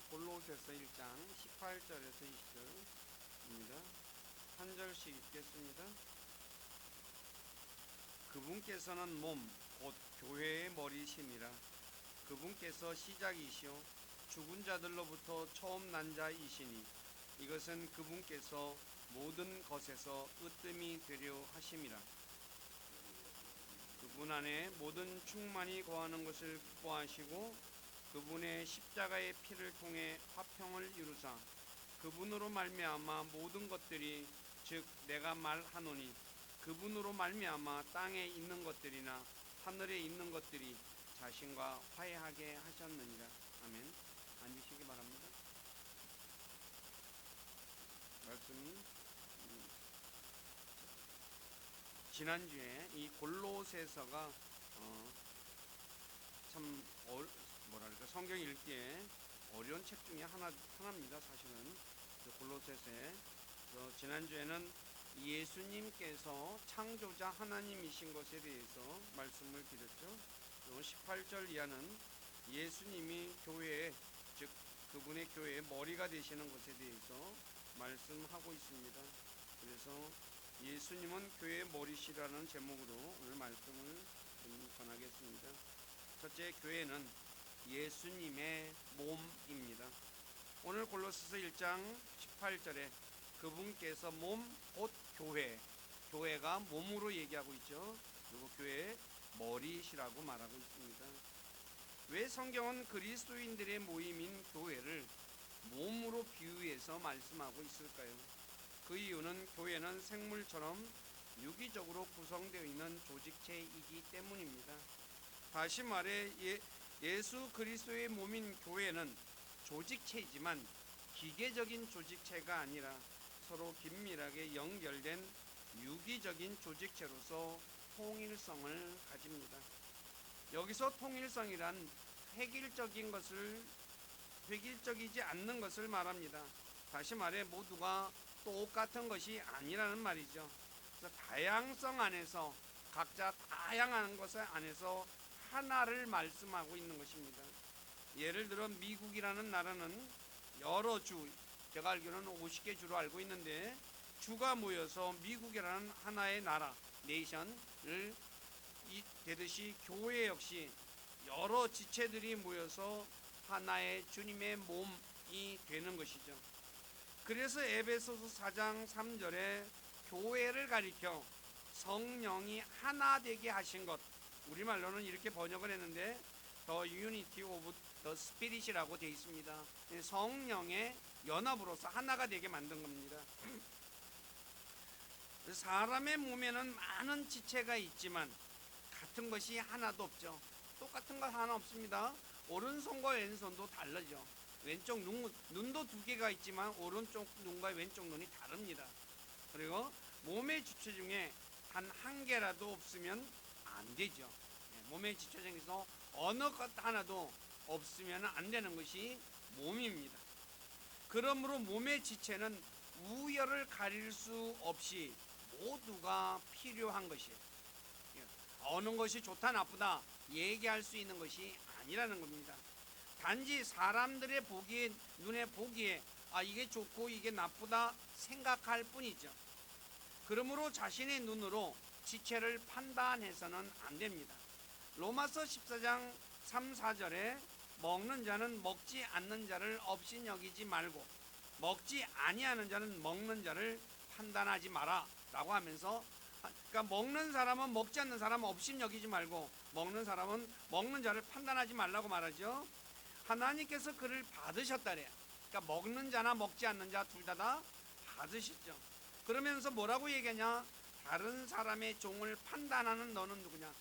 골로새서 1장 18절에서 20절입니다. 한 절씩 읽겠습니다. 그분께서는 몸, 곧 교회의 머리심이라. 그분께서 시작이시오 죽은 자들로부터 처음 난 자이시니 이것은 그분께서 모든 것에서 으뜸이 되려 하심이라. 그분 안에 모든 충만이 거하는 것을 기뻐하시고 그분의 십자가의 피를 통해 화평을 이루사 그분으로 말미암아 모든 것들이 즉 내가 말하노니 그분으로 말미암아 땅에 있는 것들이나 하늘에 있는 것들이 자신과 화해하게 하셨느니라. 아멘. 앉으시기 바랍니다. 말씀이 지난주에 이 골로새서가 참 성경 읽기에 어려운 책 중에 하나입니다. 사실은 골로새서에 지난주에는 예수님께서 창조자 하나님이신 것에 대해서 말씀을 드렸죠. 18절 이하는 예수님이 교회에 즉 그분의 교회의 머리가 되시는 것에 대해서 말씀하고 있습니다. 그래서 예수님은 교회의 머리시라는 제목으로 오늘 말씀을 전하겠습니다. 첫째, 교회는 예수님의 몸입니다. 오늘 골로새서 1장 18절에 그분께서 몸, 곧 교회가 몸으로 얘기하고 있죠. 그리고 교회의 머리시라고 말하고 있습니다. 왜 성경은 그리스도인들의 모임인 교회를 몸으로 비유해서 말씀하고 있을까요? 그 이유는 교회는 생물처럼 유기적으로 구성되어 있는 조직체이기 때문입니다. 다시 말해 예수 그리스도의 몸인 교회는 조직체이지만 기계적인 조직체가 아니라 서로 긴밀하게 연결된 유기적인 조직체로서 통일성을 가집니다. 여기서 통일성이란 획일적이지 않는 것을 말합니다. 다시 말해 모두가 똑같은 것이 아니라는 말이죠. 그래서 다양성 안에서 각자 다양한 것 안에서 하나를 말씀하고 있는 것입니다. 예를 들어 미국이라는 나라는 여러 주, 제가 알기로는 50개 주로 알고 있는데 주가 모여서 미국이라는 하나의 나라, 네이션을 되듯이 교회 역시 여러 지체들이 모여서 하나의 주님의 몸이 되는 것이죠. 그래서 에베소서 4장 3절에 교회를 가리켜 성령이 하나 되게 하신 것, 우리말로는 이렇게 번역을 했는데 The Unity of the Spirit이라고 되어 있습니다. 성령의 연합으로서 하나가 되게 만든 겁니다. 사람의 몸에는 많은 지체가 있지만 같은 것이 하나도 없죠. 똑같은 것 하나 없습니다. 오른손과 왼손도 다르죠. 왼쪽 눈도 두 개가 있지만 오른쪽 눈과 왼쪽 눈이 다릅니다. 그리고 몸의 지체 중에 단 한 개라도 없으면 안 되죠. 몸의 지체 중에서 어느 것 하나도 없으면 안 되는 것이 몸입니다. 그러므로 몸의 지체는 우열을 가릴 수 없이 모두가 필요한 것이에요. 어느 것이 좋다 나쁘다 얘기할 수 있는 것이 아니라는 겁니다. 단지 사람들의 눈에 보기에 이게 좋고 이게 나쁘다 생각할 뿐이죠. 그러므로 자신의 눈으로 지체를 판단해서는 안 됩니다. 로마서 14장 3, 4절에 먹는 자는 먹지 않는 자를 없이 여기지 말고 먹지 아니하는 자는 먹는 자를 판단하지 마라 라고 하면서, 그러니까 먹는 사람은 먹지 않는 사람은 없이 여기지 말고 먹는 사람은 먹는 자를 판단하지 말라고 말하죠. 하나님께서 그를 받으셨다래요. 그러니까 먹는 자나 먹지 않는 자 둘 다 받으시죠. 그러면서 뭐라고 얘기하냐? 다른 사람의 종을 판단하는 너는 누구냐?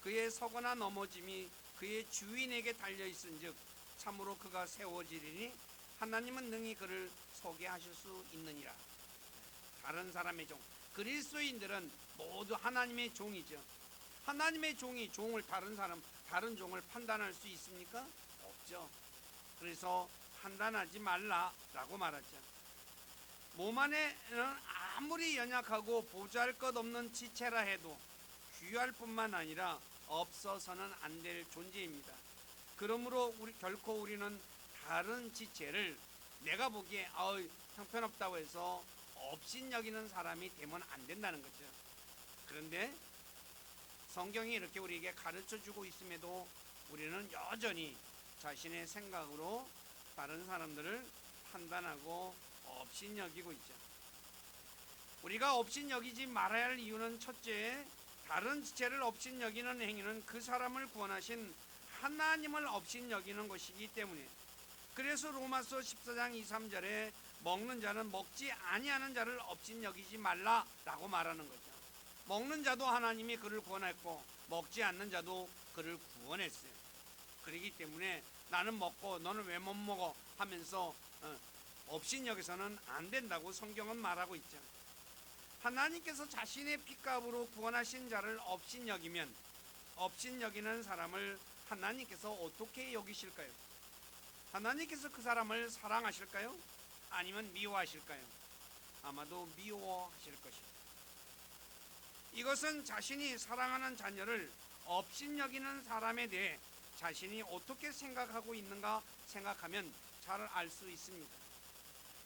그의 서거나 넘어짐이 그의 주인에게 달려있은즉 참으로 그가 세워지리니 하나님은 능히 그를 서게 하실 수 있느니라. 다른 사람의 종, 그리스도인들은 모두 하나님의 종이죠. 하나님의 종을 다른 종을 판단할 수 있습니까? 없죠. 그래서 판단하지 말라라고 말하죠. 몸 안에는 아무리 연약하고 보잘것없는 지체라 해도 귀할 뿐만 아니라 없어서는 안 될 존재입니다. 그러므로 결코 우리는 다른 지체를 내가 보기에 형편없다고 해서 업신여기는 사람이 되면 안 된다는 거죠. 그런데 성경이 이렇게 우리에게 가르쳐주고 있음에도 우리는 여전히 자신의 생각으로 다른 사람들을 판단하고 업신여기고 있죠. 우리가 업신여기지 말아야 할 이유는 첫째, 다른 지체를 업신여기는 행위는 그 사람을 구원하신 하나님을 업신여기는 것이기 때문에, 그래서 로마서 14장 2, 3절에 먹는 자는 먹지 아니하는 자를 업신여기지 말라라고 말하는 거죠. 먹는 자도 하나님이 그를 구원했고 먹지 않는 자도 그를 구원했어요. 그렇기 때문에 나는 먹고 너는 왜 못 먹어 하면서 업신여기서는 안 된다고 성경은 말하고 있죠. 하나님께서 자신의 핏값으로 구원하신 자를 업신여기면 업신여기는 사람을 하나님께서 어떻게 여기실까요? 하나님께서 그 사람을 사랑하실까요? 아니면 미워하실까요? 아마도 미워하실 것입니다. 이것은 자신이 사랑하는 자녀를 업신여기는 사람에 대해 자신이 어떻게 생각하고 있는가 생각하면 잘 알 수 있습니다.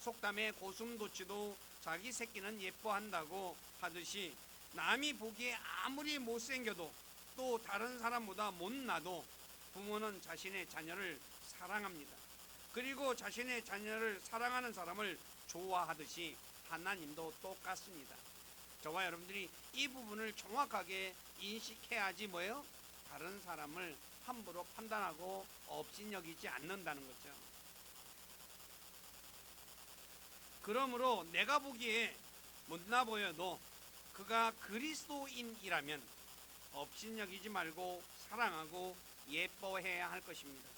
속담에 고슴도치도 자기 새끼는 예뻐한다고 하듯이, 남이 보기에 아무리 못생겨도 또 다른 사람보다 못나도 부모는 자신의 자녀를 사랑합니다. 그리고 자신의 자녀를 사랑하는 사람을 좋아하듯이 하나님도 똑같습니다. 저와 여러분들이 이 부분을 정확하게 인식해야지 뭐예요? 다른 사람을 함부로 판단하고 업신여기지 않는다는 거죠. 그러므로 내가 보기에 못나 보여도 그가 그리스도인이라면 업신여기지 말고 사랑하고 예뻐해야 할 것입니다.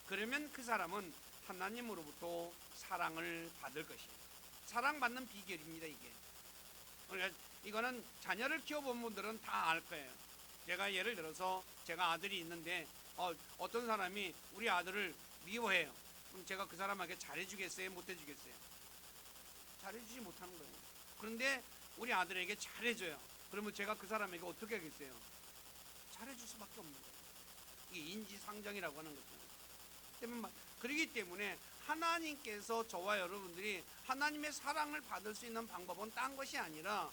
그러면 그 사람은 하나님으로부터 사랑을 받을 것이에요. 사랑받는 비결입니다, 이게. 그러니까 이거는 자녀를 키워본 분들은 다 알 거예요. 제가 예를 들어서 제가 아들이 있는데 어떤 사람이 우리 아들을 미워해요. 그럼 제가 그 사람에게 잘해주겠어요? 못해주겠어요? 잘해주지 못하는 거예요. 그런데 우리 아들에게 잘해줘요. 그러면 제가 그 사람에게 어떻게 하겠어요? 잘해줄 수밖에 없는 거예요. 이게 인지상정이라고 하는 거죠. 그렇기 때문에 하나님께서 저와 여러분들이 하나님의 사랑을 받을 수 있는 방법은 딴 것이 아니라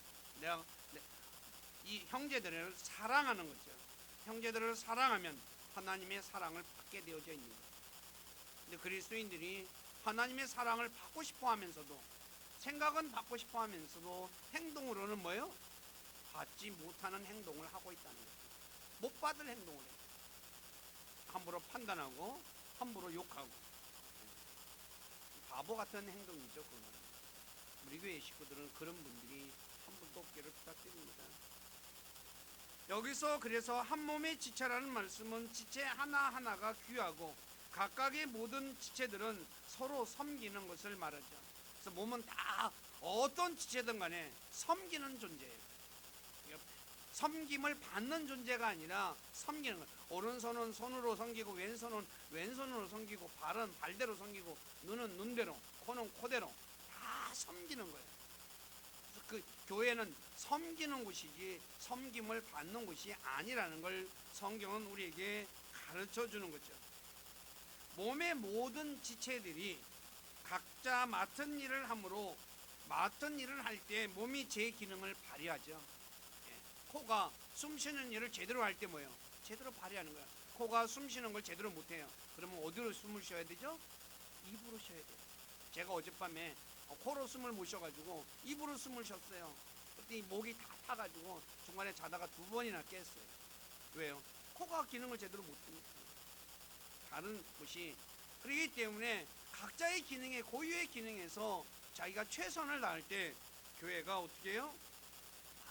이 형제들을 사랑하는 거죠. 형제들을 사랑하면 하나님의 사랑을 받게 되어져 있는 거예요. 근데 그리스도인들이 하나님의 사랑을 받고 싶어 하면서도, 생각은 받고 싶어 하면서도 행동으로는 뭐예요? 받지 못하는 행동을 하고 있다는 거예요. 못 받을 행동을 해요. 함부로 판단하고 함부로 욕하고 바보 같은 행동이죠. 그건. 우리 교회 식구들은 그런 분들이 함부로 돕기를 부탁드립니다. 여기서 그래서 한 몸의 지체라는 말씀은 지체 하나하나가 귀하고 각각의 모든 지체들은 서로 섬기는 것을 말하죠. 그래서 몸은 다 어떤 지체든 간에 섬기는 존재예요. 섬김을 받는 존재가 아니라 섬기는 것. 오른손은 손으로 섬기고 왼손은 왼손으로 섬기고 발은 발대로 섬기고 눈은 눈대로 코는 코대로 다 섬기는 거예요. 그래서 그 교회는 섬기는 곳이지 섬김을 받는 곳이 아니라는 걸 성경은 우리에게 가르쳐 주는 거죠. 몸의 모든 지체들이 각자 맡은 일을 하므로 맡은 일을 할 때 몸이 제 기능을 발휘하죠. 코가 숨 쉬는 일을 제대로 할 때 뭐예요? 제대로 발휘하는 거야. 코가 숨 쉬는 걸 제대로 못해요. 그러면 어디로 숨을 쉬어야 되죠? 입으로 쉬어야 돼요. 제가 어젯밤에 코로 숨을 못 쉬어가지고 입으로 숨을 쉬었어요. 그때 목이 다 타가지고 중간에 자다가 2번이나 깼어요. 왜요? 코가 기능을 제대로 못하니까. 다른 곳이. 그렇기 때문에 각자의 기능에, 고유의 기능에서 자기가 최선을 다할 때 교회가 어떻게 해요?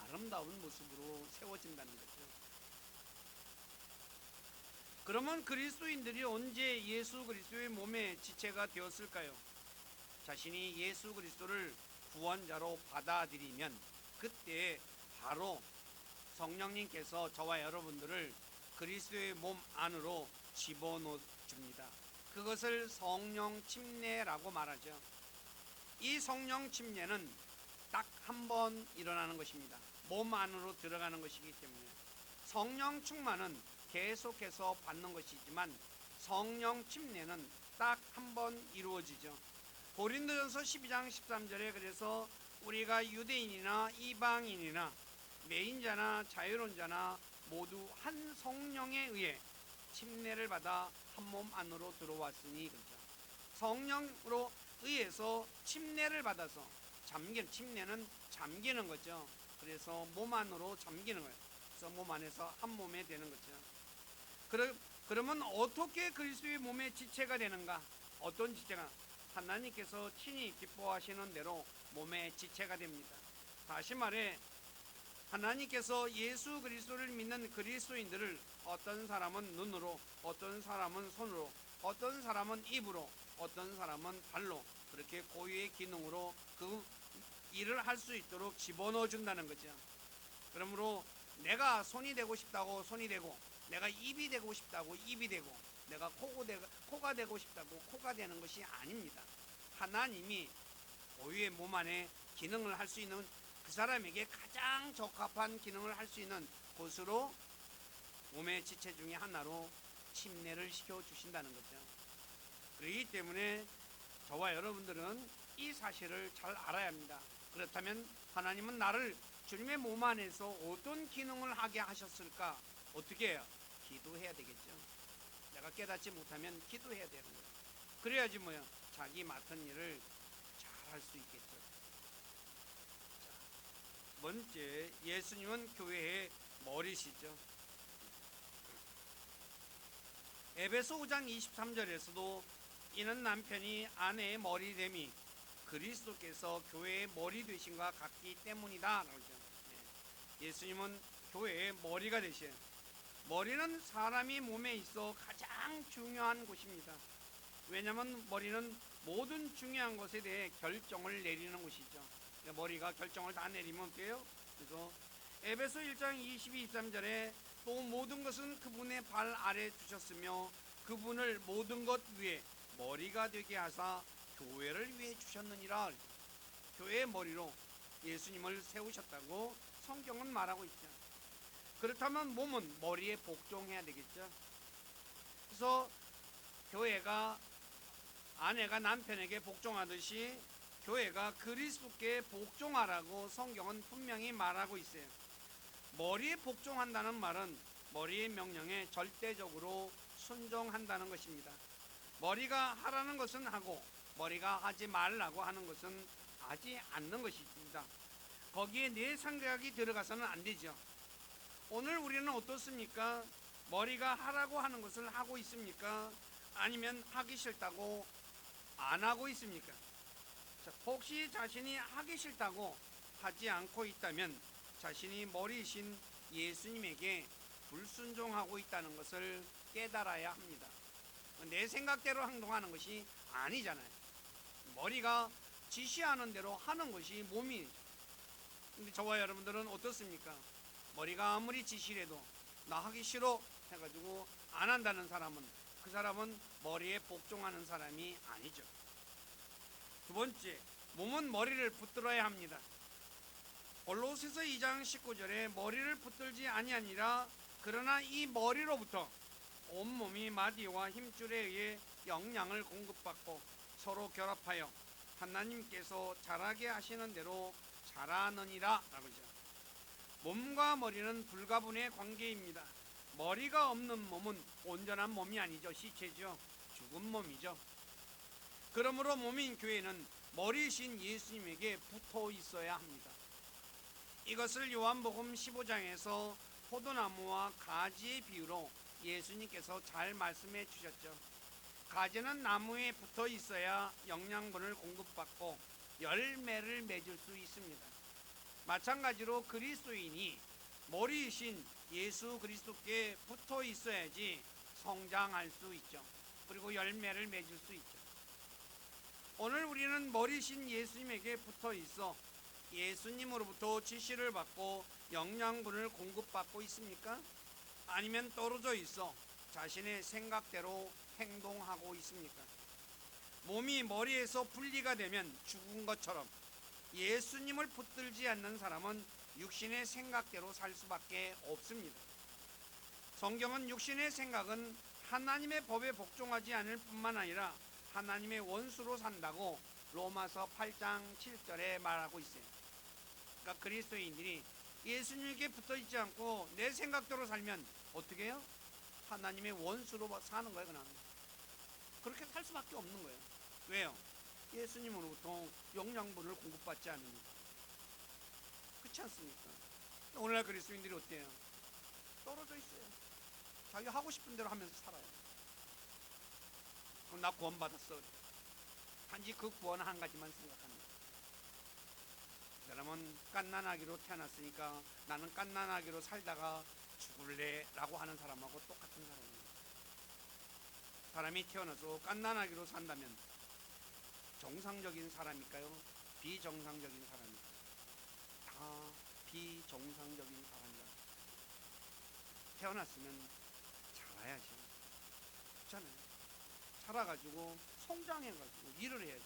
아름다운 모습으로 세워진다는 거죠. 그러면 그리스도인들이 언제 예수 그리스도의 몸의 지체가 되었을까요? 자신이 예수 그리스도를 구원자로 받아들이면 그때 바로 성령님께서 저와 여러분들을 그리스도의 몸 안으로 집어넣습니다. 그것을 성령 침례라고 말하죠. 이 성령 침례는 딱 한 번 일어나는 것입니다. 몸 안으로 들어가는 것이기 때문에 성령 충만은 계속해서 받는 것이지만 성령 침례는 딱 한 번 이루어지죠. 고린도전서 12장 13절에 그래서 우리가 유대인이나 이방인이나 매인자나 자유론자나 모두 한 성령에 의해 침례를 받아 한 몸 안으로 들어왔으니 그렇죠. 성령으로 의해서 침례를 받아서 침례는 잠기는 거죠. 그래서 몸 안으로 잠기는 거예요. 그래서 몸 안에서 한 몸에 되는 거죠. 그러면 어떻게 그리스도의 몸의 지체가 되는가? 어떤 지체가? 하나님께서 친히 기뻐하시는 대로 몸의 지체가 됩니다. 다시 말해 하나님께서 예수 그리스도를 믿는 그리스도인들을 어떤 사람은 눈으로, 어떤 사람은 손으로, 어떤 사람은 입으로, 어떤 사람은 발로 그렇게 고유의 기능으로 그 일을 할 수 있도록 집어넣어 준다는 거죠. 그러므로 내가 손이 되고 싶다고 손이 되고, 내가 입이 되고 싶다고 입이 되고, 내가 코가 되고 싶다고 코가 되는 것이 아닙니다. 하나님이 고유의 몸 안에 기능을 할 수 있는 그 사람에게 가장 적합한 기능을 할 수 있는 곳으로 몸의 지체 중에 하나로 침례를 시켜 주신다는 거죠. 그렇기 때문에 저와 여러분들은 이 사실을 잘 알아야 합니다. 그렇다면 하나님은 나를 주님의 몸 안에서 어떤 기능을 하게 하셨을까? 어떻게 해요? 기도해야 되겠죠. 내가 깨닫지 못하면 기도해야 되는 거예요. 그래야지 뭐야? 자기 맡은 일을 잘 할 수 있겠죠. 자, 번째, 예수님은 교회의 머리시죠. 에베소 5장 23절에서도 이는 남편이 아내의 머리됨이 그리스도께서 교회의 머리 되심과 같기 때문이다. 예수님은 교회의 머리가 되셔요. 머리는 사람이 몸에 있어 가장 중요한 곳입니다. 왜냐하면 머리는 모든 중요한 것에 대해 결정을 내리는 곳이죠. 머리가 결정을 다 내리면 어때요? 그래서 에베소 1장 22, 23절에 또 모든 것은 그분의 발 아래 두셨으며 그분을 모든 것 위에 머리가 되게 하사 교회를 위해 주셨느니라. 교회의 머리로 예수님을 세우셨다고 성경은 말하고 있죠. 그렇다면 몸은 머리에 복종해야 되겠죠. 그래서 교회가 아내가 남편에게 복종하듯이 교회가 그리스도께 복종하라고 성경은 분명히 말하고 있어요. 머리에 복종한다는 말은 머리의 명령에 절대적으로 순종한다는 것입니다. 머리가 하라는 것은 하고 머리가 하지 말라고 하는 것은 하지 않는 것입니다. 거기에 내 생각이 들어가서는 안 되죠. 오늘 우리는 어떻습니까? 머리가 하라고 하는 것을 하고 있습니까? 아니면 하기 싫다고 안 하고 있습니까? 자, 혹시 자신이 하기 싫다고 하지 않고 있다면 자신이 머리이신 예수님에게 불순종하고 있다는 것을 깨달아야 합니다. 내 생각대로 행동하는 것이 아니잖아요. 머리가 지시하는 대로 하는 것이 몸이죠. 근데 저와 여러분들은 어떻습니까? 머리가 아무리 지시해도 나 하기 싫어 해가지고 안 한다는 사람은 그 사람은 머리에 복종하는 사람이 아니죠. 두 번째, 몸은 머리를 붙들어야 합니다. 골로새서 2장 19절에 머리를 붙들지 아니하니라 그러나 이 머리로부터 온몸이 마디와 힘줄에 의해 영양을 공급받고 서로 결합하여 하나님께서 자라게 하시는 대로 자라느니라 라고 하죠. 몸과 머리는 불가분의 관계입니다. 머리가 없는 몸은 온전한 몸이 아니죠. 시체죠. 죽은 몸이죠. 그러므로 몸인 교회는 머리이신 예수님에게 붙어 있어야 합니다. 이것을 요한복음 15장에서 포도나무와 가지의 비유로 예수님께서 잘 말씀해 주셨죠. 가지는 나무에 붙어 있어야 영양분을 공급받고 열매를 맺을 수 있습니다. 마찬가지로 그리스도인이 머리이신 예수 그리스도께 붙어 있어야지 성장할 수 있죠. 그리고 열매를 맺을 수 있죠. 오늘 우리는 머리신 예수님에게 붙어 있어 예수님으로부터 지시를 받고 영양분을 공급받고 있습니까? 아니면 떨어져 있어 자신의 생각대로 행동하고 있습니까? 몸이 머리에서 분리가 되면 죽은 것처럼 예수님을 붙들지 않는 사람은 육신의 생각대로 살 수밖에 없습니다. 성경은 육신의 생각은 하나님의 법에 복종하지 않을 뿐만 아니라 하나님의 원수로 산다고 로마서 8장 7절에 말하고 있어요. 그러니까 그리스도인들이 예수님께 붙어 있지 않고 내 생각대로 살면 어떻게 해요? 하나님의 원수로 사는 거예요. 그냥 그렇게 살 수밖에 없는 거예요. 왜요? 예수님으로부터 영양분을 공급받지 않으니까. 그렇지 않습니까? 오늘날 그리스도인들이 어때요? 떨어져 있어요. 자기가 하고 싶은 대로 하면서 살아요. 그럼 나 구원받았어. 단지 그 구원은 한 가지만 생각합니다. 그 사람은 갓난아기로 태어났으니까 나는 갓난아기로 살다가 죽을래 라고 하는 사람하고 똑같은 사람이에요. 사람이 태어나서 갓난아기로 산다면 정상적인 사람일까요? 비정상적인 사람일까요? 다 비정상적인 사람이다. 태어났으면 자라야지. 그렇잖아요. 자라가지고 성장해가지고 일을 해야지.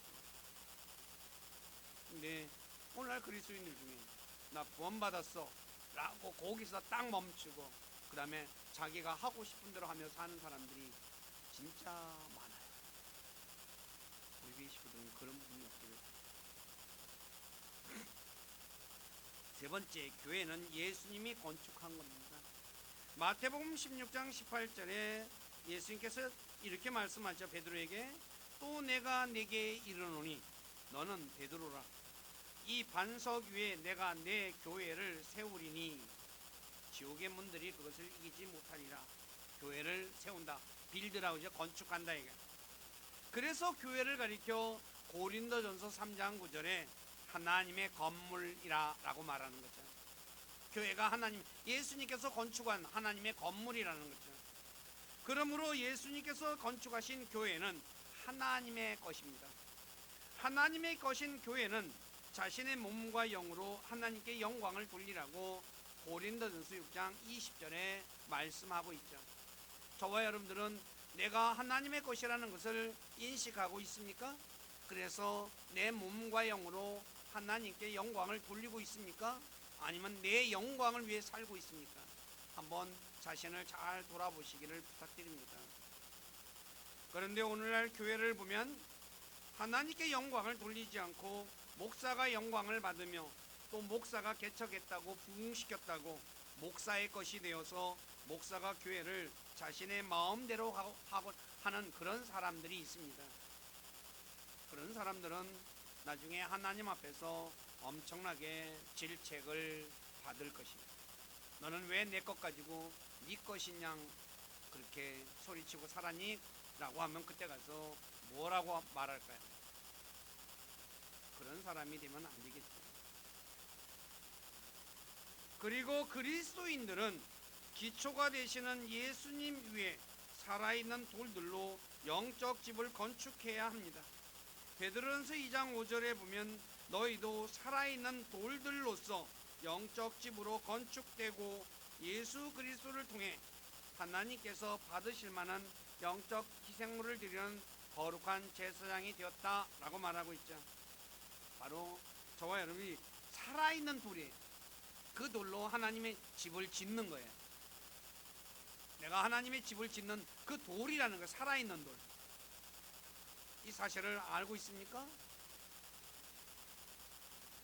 근데 오늘날 그리스도인들 중에 나 구원받았어 라고 거기서 딱 멈추고 그 다음에 자기가 하고 싶은 대로 하며 사는 사람들이 진짜 많아요. 우리 교회 식구들은 그런 부분이 없기를. 세 번째, 교회는 예수님이 건축한 겁니다. 마태복음 16장 18절에 예수님께서 이렇게 말씀하죠. 베드로에게 또 내가 내게 이르노니 너는 베드로라. 이 반석 위에 내가 내 교회를 세우리니 지옥의 문들이 그것을 이기지 못하리라. 교회를 세운다. 빌드라고 이제 건축한다 이게. 그래서 교회를 가리켜 고린도전서 3장 9절에 하나님의 건물이라 라고 말하는 거죠. 교회가 하나님, 예수님께서 건축한 하나님의 건물이라는 거죠. 그러므로 예수님께서 건축하신 교회는 하나님의 것입니다. 하나님의 것인 교회는 자신의 몸과 영으로 하나님께 영광을 돌리라고 고린도전서 6장 20절에 말씀하고 있죠. 저와 여러분들은 내가 하나님의 것이라는 것을 인식하고 있습니까? 그래서 내 몸과 영으로 하나님께 영광을 돌리고 있습니까? 아니면 내 영광을 위해 살고 있습니까? 한번 자신을 잘 돌아보시기를 부탁드립니다. 그런데 오늘날 교회를 보면 하나님께 영광을 돌리지 않고 목사가 영광을 받으며 또 목사가 개척했다고 부흥시켰다고 목사의 것이 되어서 목사가 교회를 자신의 마음대로 하고 하는 그런 사람들이 있습니다. 그런 사람들은 나중에 하나님 앞에서 엄청나게 질책을 받을 것입니다. 너는 왜 내 것 가지고 네 것이냐 그렇게 소리치고 살았니? 라고 하면 그때 가서 뭐라고 말할까요? 그런 사람이 되면 안 되겠죠. 그리고 그리스도인들은 기초가 되시는 예수님 위에 살아있는 돌들로 영적 집을 건축해야 합니다. 베드로전서 2장 5절에 보면 너희도 살아있는 돌들로서 영적 집으로 건축되고 예수 그리스도를 통해 하나님께서 받으실 만한 영적 희생물을 드리는 거룩한 제사장이 되었다라고 말하고 있죠. 바로 저와 여러분이 살아있는 돌이에요. 그 돌로 하나님의 집을 짓는 거예요. 내가 하나님의 집을 짓는 그 돌이라는 거, 살아있는 돌. 이 사실을 알고 있습니까?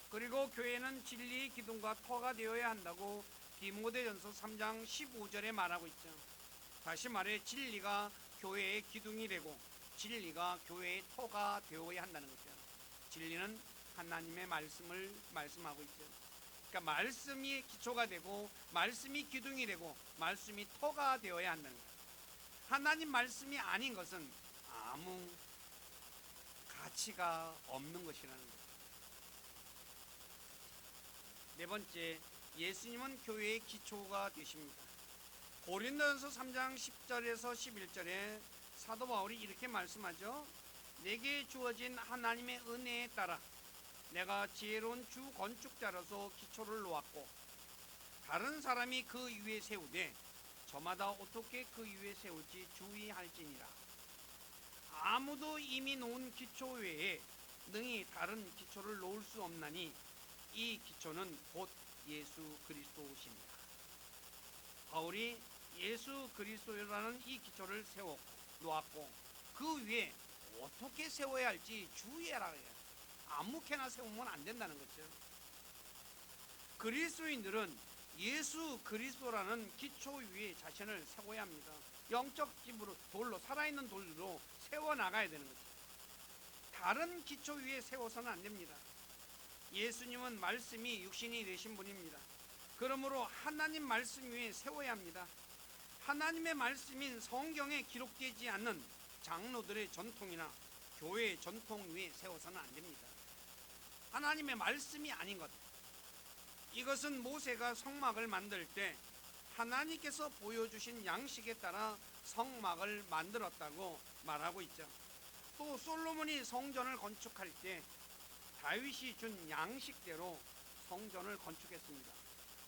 그리고 교회는 진리의 기둥과 터가 되어야 한다고 디모데전서 3장 15절에 말하고 있죠. 다시 말해 진리가 교회의 기둥이 되고 진리가 교회의 터가 되어야 한다는 거죠. 진리는 하나님의 말씀을 말씀하고 있죠. 그러니까 말씀이 기초가 되고 말씀이 기둥이 되고 말씀이 터가 되어야 한다는 거예요. 하나님 말씀이 아닌 것은 아무 가치가 없는 것이라는 거예요. 네 번째, 예수님은 교회의 기초가 되십니다. 고린도전서 3장 10절에서 11절에 사도 바울이 이렇게 말씀하죠. 내게 주어진 하나님의 은혜에 따라 내가 지혜로운 주 건축자로서 기초를 놓았고 다른 사람이 그 위에 세우되 저마다 어떻게 그 위에 세울지 주의할지니라. 아무도 이미 놓은 기초 외에 능히 다른 기초를 놓을 수 없나니 이 기초는 곧 예수 그리스도시니라. 바울이 예수 그리스도라는 이 기초를 세워 놓았고 그 위에 어떻게 세워야 할지 주의하라 해요. 아무렇게나 세우면 안 된다는 거죠. 그리스도인들은 예수 그리스도라는 기초 위에 자신을 세워야 합니다. 영적 집으로 돌로 살아있는 돌로 세워 나가야 되는 거죠. 다른 기초 위에 세워서는 안 됩니다. 예수님은 말씀이 육신이 되신 분입니다. 그러므로 하나님 말씀 위에 세워야 합니다. 하나님의 말씀인 성경에 기록되지 않는 장로들의 전통이나 교회의 전통 위에 세워서는 안 됩니다. 하나님의 말씀이 아닌 것, 이것은 모세가 성막을 만들 때 하나님께서 보여주신 양식에 따라 성막을 만들었다고 말하고 있죠. 또 솔로몬이 성전을 건축할 때 다윗이 준 양식대로 성전을 건축했습니다.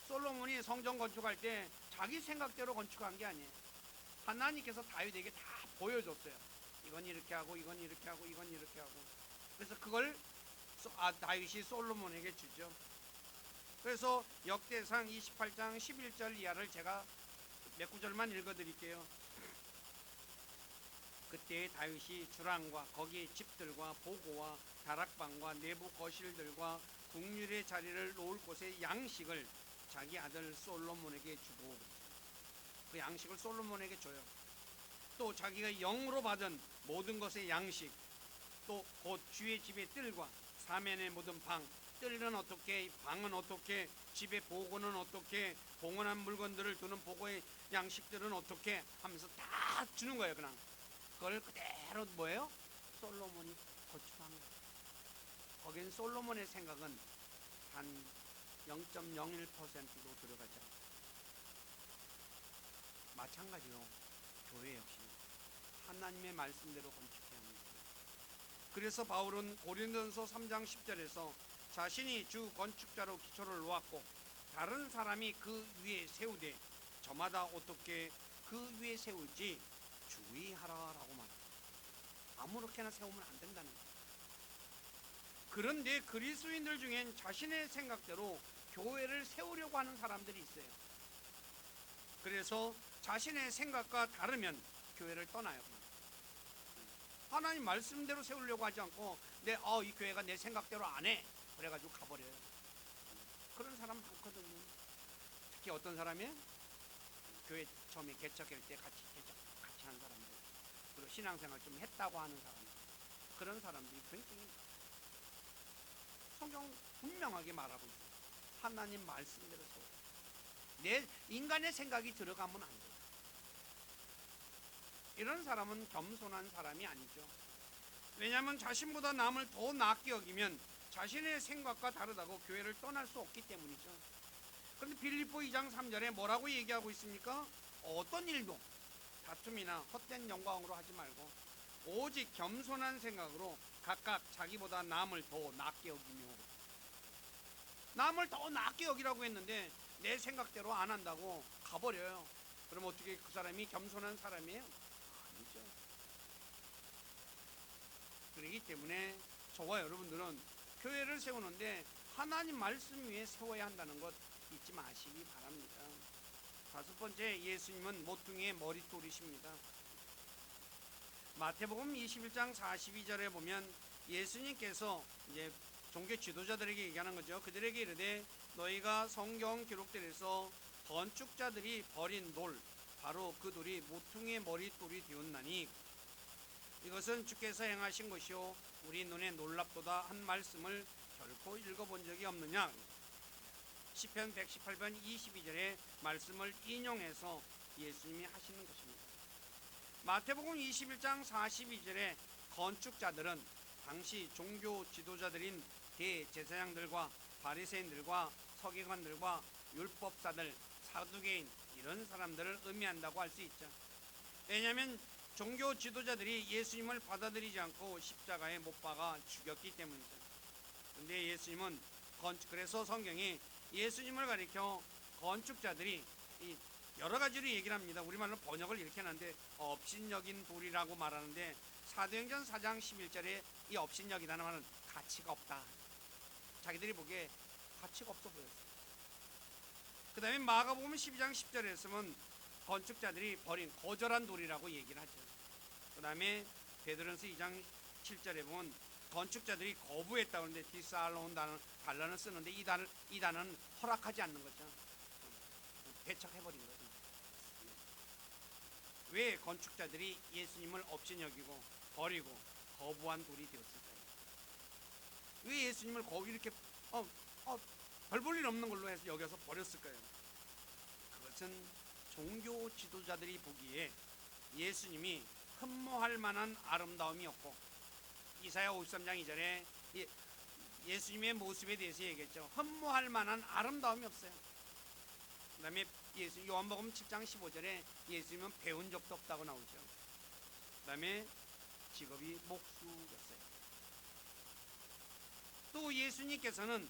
솔로몬이 성전 건축할 때 자기 생각대로 건축한 게 아니에요. 하나님께서 다윗에게 다 보여줬어요. 이건 이렇게 하고 이건 이렇게 하고 이건 이렇게 하고. 그래서 그걸 다윗이 솔로몬에게 주죠. 그래서 역대상 28장 11절 이하를 제가 몇 구절만 읽어드릴게요. 그때 다윗이 주랑과 거기의 집들과 보고와 다락방과 내부 거실들과 국률의 자리를 놓을 곳의 양식을 자기 아들 솔로몬에게 주고, 그 양식을 솔로몬에게 줘요. 또 자기가 영으로 받은 모든 것의 양식, 또 곧 주의 집의 뜰과 사면의 모든 방, 뜰은 어떻게, 방은 어떻게, 집의 보고는 어떻게, 봉헌한 물건들을 두는 보고의 양식들은 어떻게 하면서 다 주는 거예요. 그냥 그걸 그대로 뭐예요? 솔로몬이 건축한 거예요. 거긴 솔로몬의 생각은 한 0.01%도 들어가지 않아요. 마찬가지로 교회 역시 하나님의 말씀대로 건축해야 합니다. 그래서 바울은 고린도전서 3장 10절에서 자신이 주 건축자로 기초를 놓았고 다른 사람이 그 위에 세우되 저마다 어떻게 그 위에 세울지 주의하라라고 말합니다. 아무렇게나 세우면 안 된다는 거예요. 그런데 그리스도인들 중엔 자신의 생각대로 교회를 세우려고 하는 사람들이 있어요. 그래서 자신의 생각과 다르면 교회를 떠나요. 하나님 말씀대로 세우려고 하지 않고 이 교회가 내 생각대로 안 해, 그래가지고 가버려요. 그런 사람 많거든요. 특히 어떤 사람이 교회 처음에 개척할 때 같이 한 사람들, 그리고 신앙생활 좀 했다고 하는 사람들, 그런 사람들이 굉장히 성경 분명하게 말하고 있어요. 하나님 말씀대로 세워. 내 인간의 생각이 들어가면 안 돼요. 이런 사람은 겸손한 사람이 아니죠. 왜냐하면 자신보다 남을 더 낮게 여기면 자신의 생각과 다르다고 교회를 떠날 수 없기 때문이죠. 그런데 빌립보 2장 3절에 뭐라고 얘기하고 있습니까? 어떤 일도 다툼이나 헛된 영광으로 하지 말고 오직 겸손한 생각으로 각각 자기보다 남을 더 낮게 여기며, 남을 더 낮게 여기라고 했는데 내 생각대로 안 한다고 가버려요. 그럼 어떻게 그 사람이 겸손한 사람이에요? 아니죠. 그렇기 때문에 저와 여러분들은 교회를 세우는데 하나님 말씀 위에 세워야 한다는 것 잊지 마시기 바랍니다. 다섯 번째, 예수님은 모퉁이의 머릿돌이십니다. 마태복음 21장 42절에 보면 예수님께서 이제 종교 지도자들에게 얘기하는 거죠. 그들에게 이르되 너희가 성경 기록들에서 건축자들이 버린 돌, 바로 그 돌이 모퉁이의 머릿돌이 되었나니 이것은 주께서 행하신 것이요 우리 눈에 놀랍도다 한 말씀을 결코 읽어본 적이 없느냐. 시편 118편 22절의 말씀을 인용해서 예수님이 하시는 것입니다. 마태복음 21장 42절에 건축자들은 당시 종교 지도자들인 대제사장들과 바리새인들과 서기관들과 율법사들, 사두개인, 이런 사람들을 의미한다고 할 수 있죠. 왜냐하면 종교 지도자들이 예수님을 받아들이지 않고 십자가에 못 박아 죽였기 때문이죠. 그런데 예수님은 그래서 성경이 예수님을 가리켜 건축자들이 여러 가지로 얘기를 합니다. 우리말로 번역을 이렇게 하는데 업신여긴 돌이라고 말하는데 사도행전 4장 11절에 이 업신여기다는 말은 가치가 없다. 자기들이 보기에 가치가 없어 보였어요. 그 다음에 마가복음 12장 10절에 있으면 건축자들이 버린 거절한 돌이라고 얘기를 하죠. 그 다음에 베드로전서 2장 7절에 보면 건축자들이 거부했다고 하는데 디스알로온 단어를 쓰는데 이 단어는 허락하지 않는 거죠. 배척해버린 거죠. 왜 건축자들이 예수님을 업신여기고 버리고 거부한 돌이 되었을까요? 왜 예수님을 이렇게 별 볼 일 없는 걸로 해서 여겨서 버렸을까요? 그것은 종교 지도자들이 보기에 예수님이 흠모할 만한 아름다움이 없고, 이사야 53장 2절에 예수님의 모습에 대해서 얘기했죠. 흠모할 만한 아름다움이 없어요. 그 다음에 요한복음 7장 15절에 예수님은 배운 적도 없다고 나오죠. 그 다음에 직업이 목수였어요. 또 예수님께서는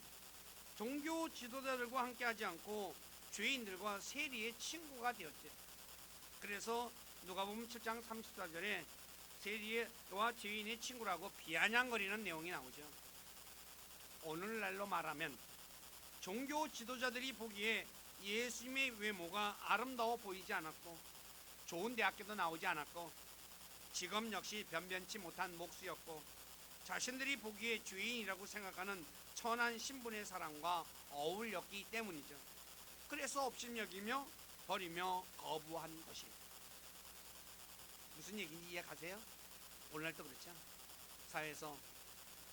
종교 지도자들과 함께 하지 않고 죄인들과 세리의 친구가 되었죠. 그래서 누가복음 7장 34절에 세리와 죄인의 친구라고 비아냥거리는 내용이 나오죠. 오늘날로 말하면 종교 지도자들이 보기에 예수님의 외모가 아름다워 보이지 않았고, 좋은 대학교도 나오지 않았고, 직업 역시 변변치 못한 목수였고, 자신들이 보기에 죄인이라고 생각하는 천한 신분의 사람과 어울렸기 때문이죠. 그래서 업신여기며 버리며 거부한 것이에요. 무슨 얘기인지 이해가세요? 오늘날도 그렇죠. 사회에서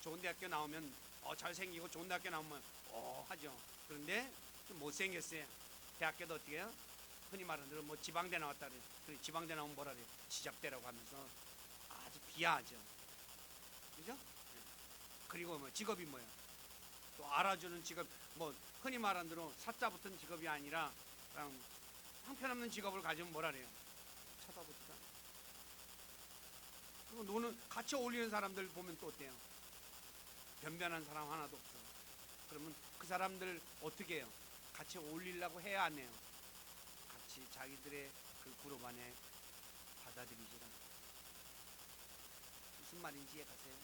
좋은 대학교 나오면 잘생기고 좋은 대학교 나오면 하죠. 그런데 좀 못생겼어요. 대학교도 어떻게 해요? 흔히 말하는 뭐 지방대 나왔다 그래요. 그리고 지방대 나오면 뭐라 그래요? 지잡대라고 하면서 아주 비하하죠. 그죠? 그리고 뭐 직업이 뭐예요? 또 알아주는 직업, 뭐 흔히 말하는 대로 사자 붙은 직업이 아니라 그냥 형편없는 직업을 가지면 뭐라 그래요? 쳐다보지도 않아요. 그리고 노는 같이 어울리는 사람들 보면 또 어때요? 변변한 사람 하나도 없어. 그러면 그 사람들 어떻게 해요? 같이 어울리려고 해야 안 해요? 같이 자기들의 그 그룹 안에 받아들이질 않아요. 무슨 말인지 이해가세요?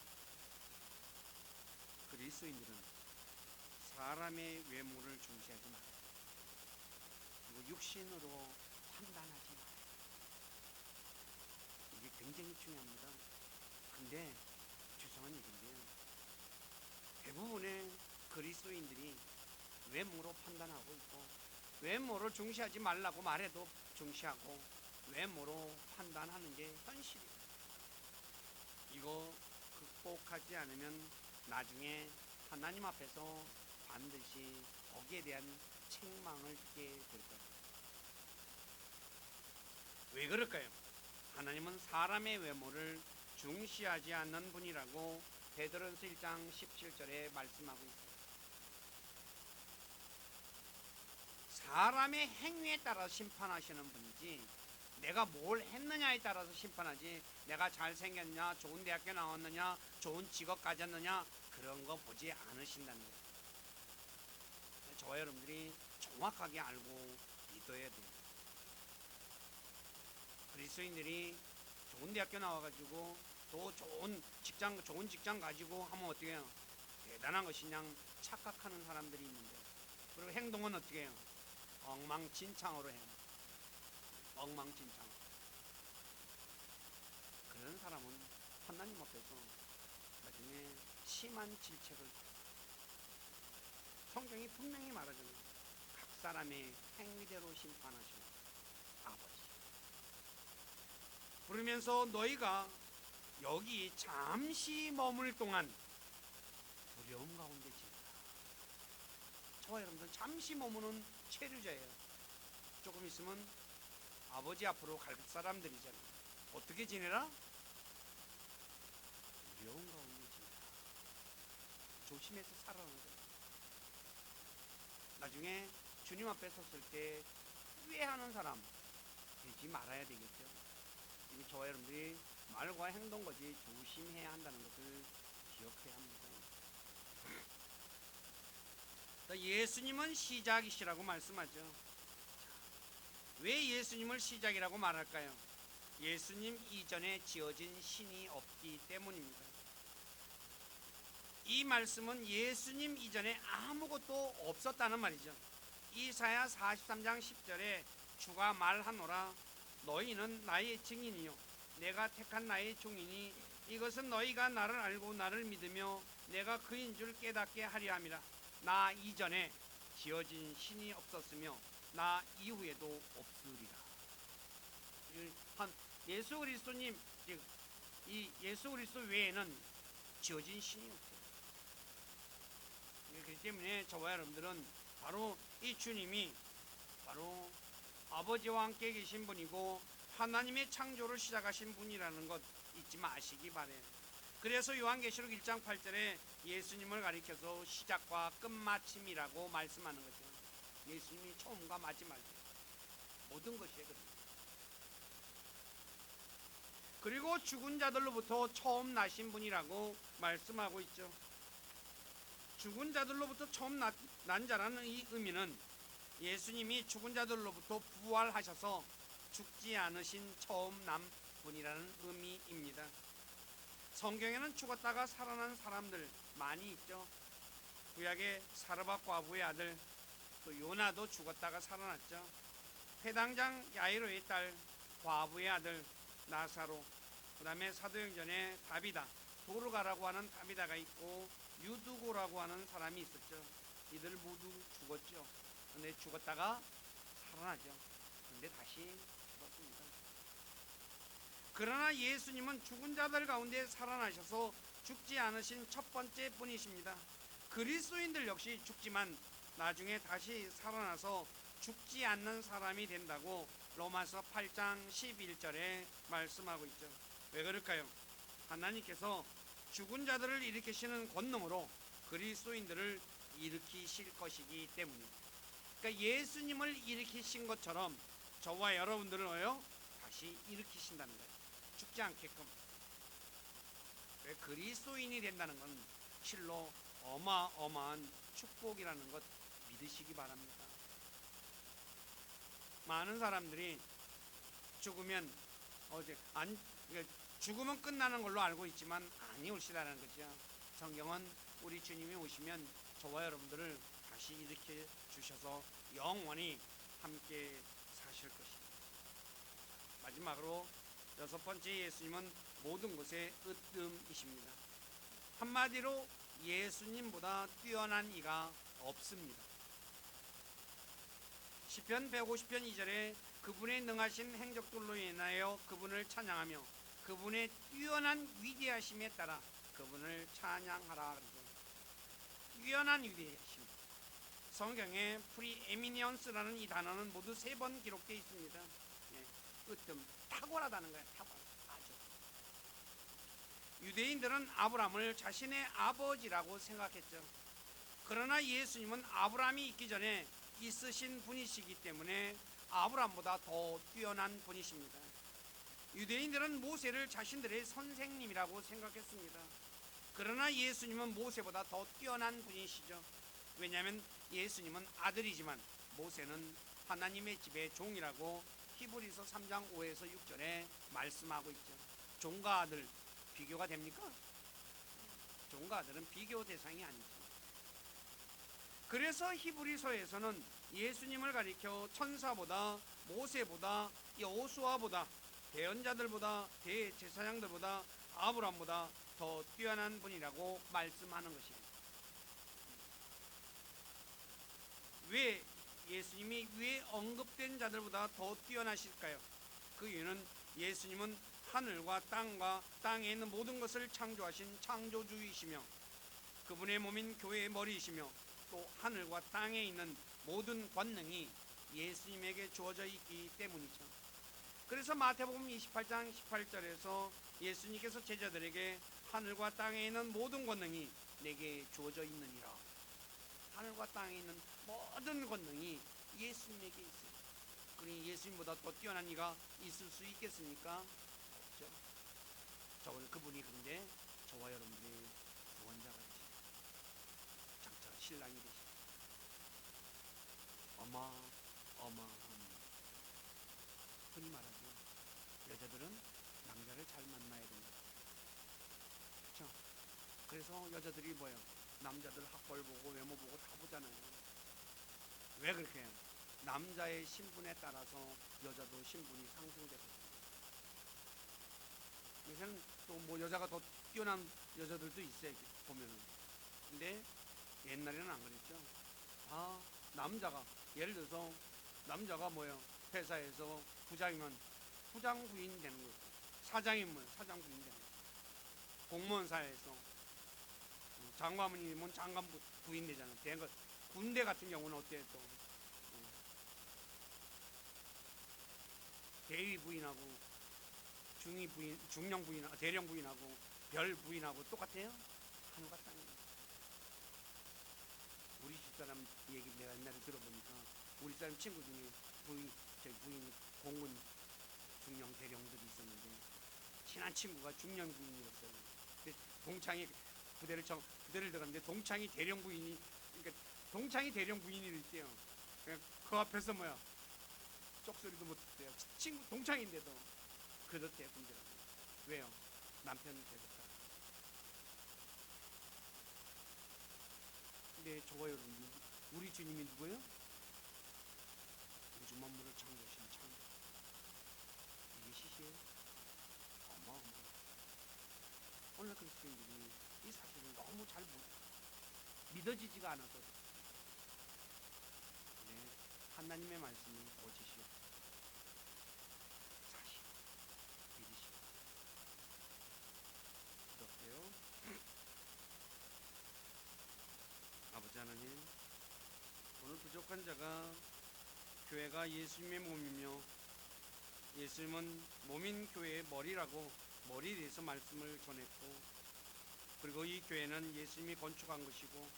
그리스도인들은 사람의 외모를 중시하지 말아요. 그리고 육신으로 판단하지 말아요. 이게 굉장히 중요합니다. 근데 죄송한 얘기인데요, 대부분의 그리스도인들이 외모로 판단하고 있고, 외모를 중시하지 말라고 말해도 중시하고 외모로 판단하는 게 현실이에요. 이거 극복하지 않으면 나중에 하나님 앞에서 반드시 거기에 대한 책망을 듣게 될 거예요. 왜 그럴까요? 하나님은 사람의 외모를 중시하지 않는 분이라고 베드로전서 1장 17절에 말씀하고 있어요. 사람의 행위에 따라 심판하시는 분이지, 내가 뭘 했느냐에 따라서 심판하지, 내가 잘생겼냐, 좋은 대학교 나왔느냐, 좋은 직업 가졌느냐, 그런 거 보지 않으신다는 거예요. 저와 여러분들이 정확하게 알고 믿어야 돼요. 그리스도인들이 좋은 대학교 나와가지고 또 좋은 직장 가지고 하면 어떻게 해요? 대단한 것이 그냥 착각하는 사람들이 있는데, 그리고 행동은 어떻게 해요? 엉망진창으로 해요. 엉망진창. 그런 사람은 하나님 앞에서 나중에 심한 질책을 받아요. 성경이 분명히 말하잖아요. 각 사람의 행위대로 심판하시는 아버지. 그러면서 너희가 여기 잠시 머물 동안 두려움 가운데 지내라. 저와 여러분들 잠시 머무는 체류자예요. 조금 있으면 아버지 앞으로 갈 사람들이잖아요. 어떻게 지내라? 두려움 가운데 지내라. 조심해서 살아가는 거예요. 나중에 주님 앞에 섰을 때 후회하는 사람 되지 말아야 되겠죠. 저와 여러분들이 말과 행동 것이 조심해야 한다는 것을 기억해야 합니다. 예수님은 시작이시라고 말씀하죠. 왜 예수님을 시작이라고 말할까요? 예수님 이전에 지어진 신이 없기 때문입니다. 이 말씀은 예수님 이전에 아무것도 없었다는 말이죠. 이사야 43장 10절에 주가 말하노라. 너희는 나의 증인이요 내가 택한 나의 종이니 이것은 너희가 나를 알고 나를 믿으며 내가 그인 줄 깨닫게 하려 함이라. 나 이전에 지어진 신이 없었으며 나 이후에도 없으리라. 한 예수 그리스도님, 즉 이 예수 그리스도 외에는 지어진 신이 없어요. 그렇기 때문에 저와 여러분들은 바로 이 주님이 바로 아버지와 함께 계신 분이고 하나님의 창조를 시작하신 분이라는 것 잊지 마시기 바래요. 그래서 요한계시록 1장 8절에 예수님을 가리켜서 시작과 끝마침이라고 말씀하는 거죠. 예수님이 처음과 마지막 모든 것이에요. 그리고 죽은 자들로부터 처음 나신 분이라고 말씀하고 있죠. 죽은 자들로부터 처음 난 자라는 이 의미는 예수님이 죽은 자들로부터 부활하셔서 죽지 않으신 처음 남 분이라는 의미입니다. 성경에는 죽었다가 살아난 사람들 많이 있죠. 구약의 사르밧 과부의 아들, 또 요나도 죽었다가 살아났죠. 회당장 야이로의 딸 과부의 아들 나사로, 그 다음에 사도행전에 다비다, 도르가라고 하는 다비다가 있고 유두고라고 하는 사람이 있었죠. 이들 모두 죽었죠. 근데 죽었다가 살아나죠. 근데 다시 죽었습니다. 그러나 예수님은 죽은 자들 가운데 살아나셔서 죽지 않으신 첫 번째 분이십니다. 그리스도인들 역시 죽지만 나중에 다시 살아나서 죽지 않는 사람이 된다고 로마서 8장 11절에 말씀하고 있죠. 왜 그럴까요? 하나님께서 죽은 자들을 일으키시는 권능으로 그리스도인들을 일으키실 것이기 때문입니다. 그러니까 예수님을 일으키신 것처럼 저와 여러분들을 다시 일으키신다는 거예요. 죽지 않게끔. 왜 그리스도인이 된다는 건 실로 어마어마한 축복이라는 것 믿으시기 바랍니다. 많은 사람들이 죽으면 죽으면 끝나는 걸로 알고 있지만 아니올시다라는 거죠. 성경은 우리 주님이 오시면 저와 여러분들을 다시 일으켜 주셔서 영원히 함께 사실 것입니다. 마지막으로 여섯 번째, 예수님은 모든 것의 으뜸이십니다. 한마디로 예수님보다 뛰어난 이가 없습니다. 시편 150편 2절에 그분의 능하신 행적들로 인하여 그분을 찬양하며 그분의 뛰어난 위대하심에 따라 그분을 찬양하라. 그러죠. 뛰어난 위대하심. 성경에 프리에미니언스라는 이 단어는 모두 3번 기록되어 있습니다. 으뜸, 탁월하다는 거예요. 탁월, 아주. 유대인들은 아브라함을 자신의 아버지라고 생각했죠. 그러나 예수님은 아브라함이 있기 전에 있으신 분이시기 때문에 아브라함보다 더 뛰어난 분이십니다. 유대인들은 모세를 자신들의 선생님이라고 생각했습니다. 그러나 예수님은 모세보다 더 뛰어난 분이시죠. 왜냐하면 예수님은 아들이지만 모세는 하나님의 집의 종이라고 히브리서 3장 5에서 6절에 말씀하고 있죠. 종과 아들 비교가 됩니까? 종과 아들은 비교 대상이 아니죠. 그래서 히브리서에서는 예수님을 가리켜 천사보다, 모세보다, 여호수아보다, 대언자들보다, 대제사장들보다, 아브라함보다 더 뛰어난 분이라고 말씀하는 것입니다. 왜 예수님이 왜 언급된 자들보다 더 뛰어나실까요? 그 이유는 예수님은 하늘과 땅과 땅에 있는 모든 것을 창조하신 창조주이시며 그분의 몸인 교회의 머리이시며 또 하늘과 땅에 있는 모든 권능이 예수님에게 주어져 있기 때문이죠. 그래서 마태복음 28장 18절에서 예수님께서 제자들에게 하늘과 땅에 있는 모든 권능이 내게 주어져 있느니라. 하늘과 땅에 있는 모든 권능이 예수님에게 있어요. 그러니 예수님보다 더 뛰어난 이가 있을 수 있겠습니까? 없죠. 그분이 그런데 저와 여러분들의 구원자가 되십니다. 장차 신랑이 되십니다. 어마어마합니다. 흔히 말하죠. 여자들은 남자를 잘 만나야 된다. 그렇죠? 그래서 여자들이 남자들 학벌 보고 외모 보고 다 보잖아요. 왜 그렇게 해요? 남자의 신분에 따라서 여자도 신분이 상승되거든요. 요새는 또 뭐 여자가 더 뛰어난 여자들도 있어요, 보면은. 근데 옛날에는 안 그랬죠. 아, 남자가, 예를 들어서 남자가 뭐예요? 회사에서 부장이면 부장 부인 되는 거고, 사장이면 사장 부인 되는 거고, 공무원사에서 장관이면 장관 부인 되잖아. 군대 같은 경우는 어때요? 또 대위 부인하고 중위 부인, 중령 부인, 대령 부인하고 별 부인하고 똑같아요? 하늘과 땅이. 우리 집사람 얘기 내가 옛날에 들어보니까 우리 사람 친구 중에 부인이 공군 중령 대령들이 있었는데 친한 친구가 중령 부인이었어요. 동창이 부대를 들어갔는데 동창이 대령 부인이, 그러니까 동창이 대령 부인이 있대요. 그 앞에서 뭐야 쪽소리도 못 듣대요. 친구 동창인데도 그렇대요. 군대가. 왜요? 남편이 되겠다. 근데 저거 여러분, 우리 주님이 누구예요? 우주 만물을 창조하신 참, 이게 시시해요? 어마어마. 오늘 그리스도인들이 이 사실을 너무 잘 믿어지지가 않아서. 네, 하나님의 말씀이 거짓이요 사실 믿으시오. 그렇대요. 아버지 하나님, 오늘 부족한 자가 교회가 예수님의 몸이며 예수님은 몸인 교회의 머리라고 머리에 대해서 말씀을 전했고, 그리고 이 교회는 예수님이 건축한 것이고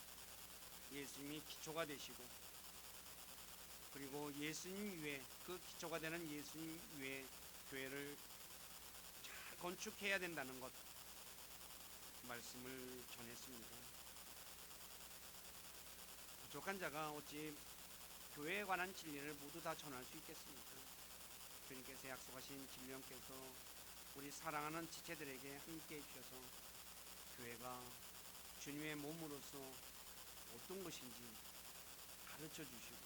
예수님이 기초가 되시고, 그리고 예수님 위에, 그 기초가 되는 예수님 위에 교회를 잘 건축해야 된다는 것 말씀을 전했습니다. 부족한 자가 어찌 교회에 관한 진리를 모두 다 전할 수 있겠습니까? 주님께서 약속하신 진리께서 우리 사랑하는 지체들에게 함께 해주셔서 교회가 주님의 몸으로서 어떤 것인지 가르쳐 주시고,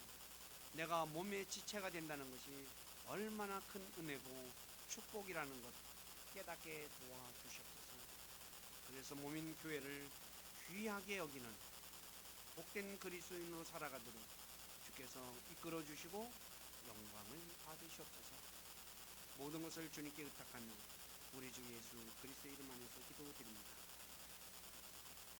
내가 몸의 지체가 된다는 것이 얼마나 큰 은혜고 축복이라는 것 깨닫게 도와주시옵소서. 그래서 몸인 교회를 귀하게 여기는 복된 그리스도인으로 살아가도록 주께서 이끌어 주시고 영광을 받으시옵소서. 모든 것을 주님께 의탁하며 우리 주 예수 그리스도의 이름 안에서 기도드립니다.